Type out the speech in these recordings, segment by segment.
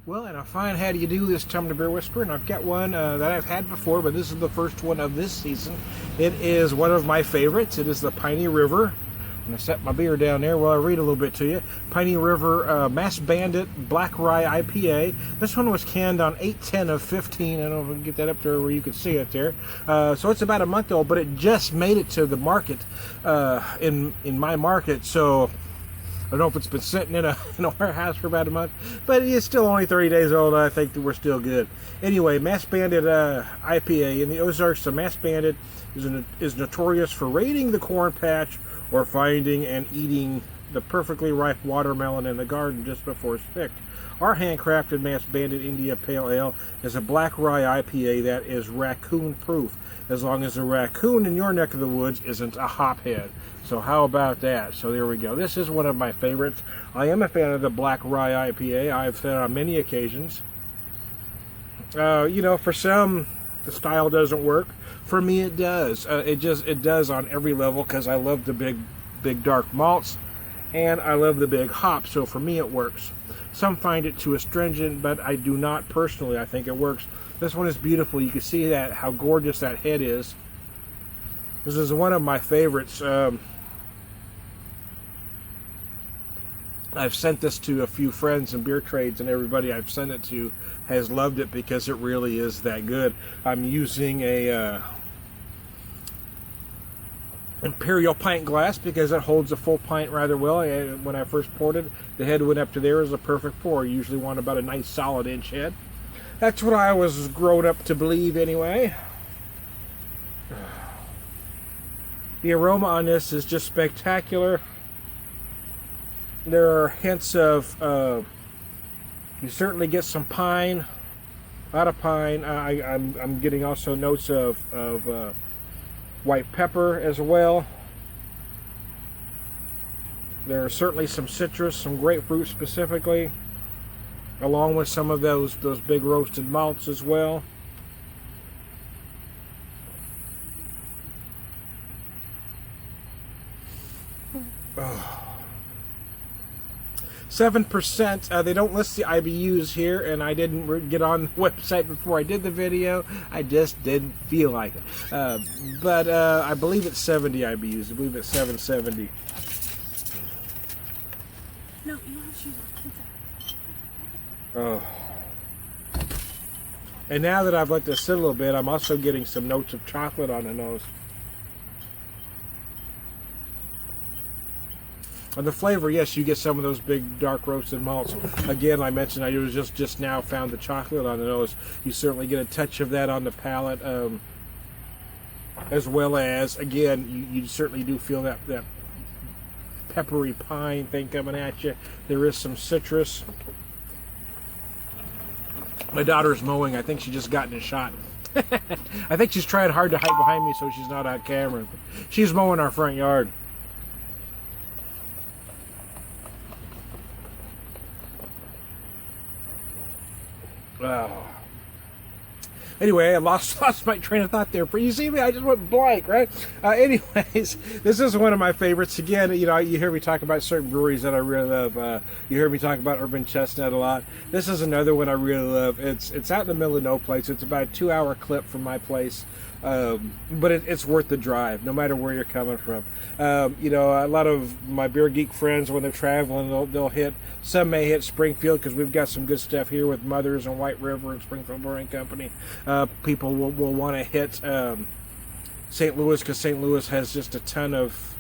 Well, and I find how do you do this time to Beer Whisper, and I've got one that I've had before, but this is the first one of this season. It is one of my favorites. It is the Piney River. I'm going to set my beer down there while I read a little bit to you. Piney River Mass Bandit Black Rye IPA. This one was canned on 8/10 of 15. I don't know if I can get that up there where you can see it there. So it's about a month old, but it just made it to the market in my market. So I don't know if it's been sitting in a warehouse for about a month, but it's still only 30 days old. I think that we're still good. Anyway, Mass Bandit IPA. In the Ozarks, the Mass Bandit is notorious for raiding the corn patch or finding and eating the perfectly ripe watermelon in the garden just before it's picked. Our handcrafted Mass Bandit India Pale Ale is a black rye IPA that is raccoon-proof, as long as the raccoon in your neck of the woods isn't a hophead. So how about that? So there we go. This is one of my favorites. I am a fan of the Black Rye IPA. I've said on many occasions. You know, for some, the style doesn't work. For me, it does. It does on every level because I love the big dark malts, and I love the big hops. So for me, it works. Some find it too astringent, but I do not personally. I think it works. This one is beautiful. You can see that how gorgeous that head is. This is one of my favorites. I've sent this to a few friends and beer trades, and everybody I've sent it to has loved it because it really is that good. I'm using a Imperial pint glass because it holds a full pint rather well. When I first poured it, the head went up to there as a perfect pour. You usually want about a nice solid inch head. That's what I was grown up to believe anyway. The aroma on this is just spectacular. There are hints of, you certainly get some pine, a lot of pine. I'm getting also notes of white pepper as well. There are certainly some citrus, some grapefruit specifically, along with some of those big roasted malts as well. Oh. 7%. They don't list the IBUs here, and I didn't get on the website before I did the video. I just didn't feel like it. But I believe it's 70 IBUs. I believe it's 770. No, you want to choose Oh. And now that I've let this sit a little bit, I'm also getting some notes of chocolate on the nose. On the flavor, yes, you get some of those big dark roasted malts. Again, I mentioned I was just now found the chocolate on the nose. You certainly get a touch of that on the palate, as well as, again, you certainly do feel that peppery pine thing coming at you. There is some citrus. My daughter's mowing. I think she just got in a shot. I think she's trying hard to hide behind me so she's not on camera. She's mowing our front yard. Oh. Anyway, I lost my train of thought there. But you see me, I just went blank, right? Anyways, this is one of my favorites. Again, you know, you hear me talk about certain breweries that I really love. You hear me talk about Urban Chestnut a lot. This is another one I really love. It's out in the middle of no place. It's about a 2-hour clip from my place. But it's worth the drive, no matter where you're coming from. You know, a lot of my beer geek friends, when they're traveling, they'll hit. Some may hit Springfield because we've got some good stuff here with Mothers and White River and Springfield Brewing Company. People will want to hit St. Louis because St. Louis has just a ton of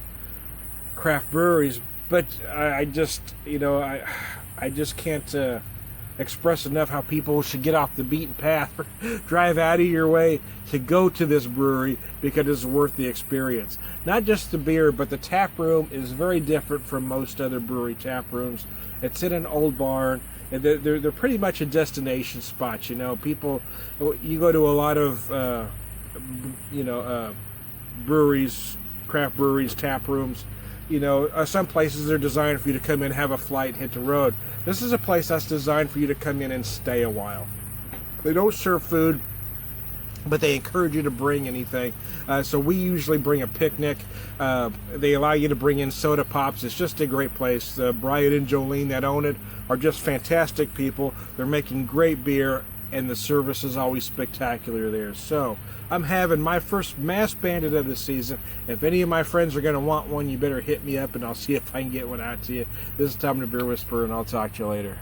craft breweries. But I just, you know, I just can't express enough how people should get off the beaten path, drive out of your way to go to this brewery because it's worth the experience. Not just the beer, but the tap room is very different from most other brewery tap rooms. It's in an old barn, and they're pretty much a destination spot. You know, people, you go to a lot of breweries, craft breweries, tap rooms. You know, some places are designed for you to come in, have a flight, hit the road. This is a place that's designed for you to come in and stay a while. They don't serve food. but they encourage you to bring anything. So we usually bring a picnic. They allow you to bring in soda pops. It's just a great place. Brian and Jolene that own it are just fantastic people. They're making great beer, and the service is always spectacular there. So I'm having my first Mass Bandit of the season. If any of my friends are going to want one, you better hit me up, and I'll see if I can get one out to you. This is Tom the Beer Whisperer, and I'll talk to you later.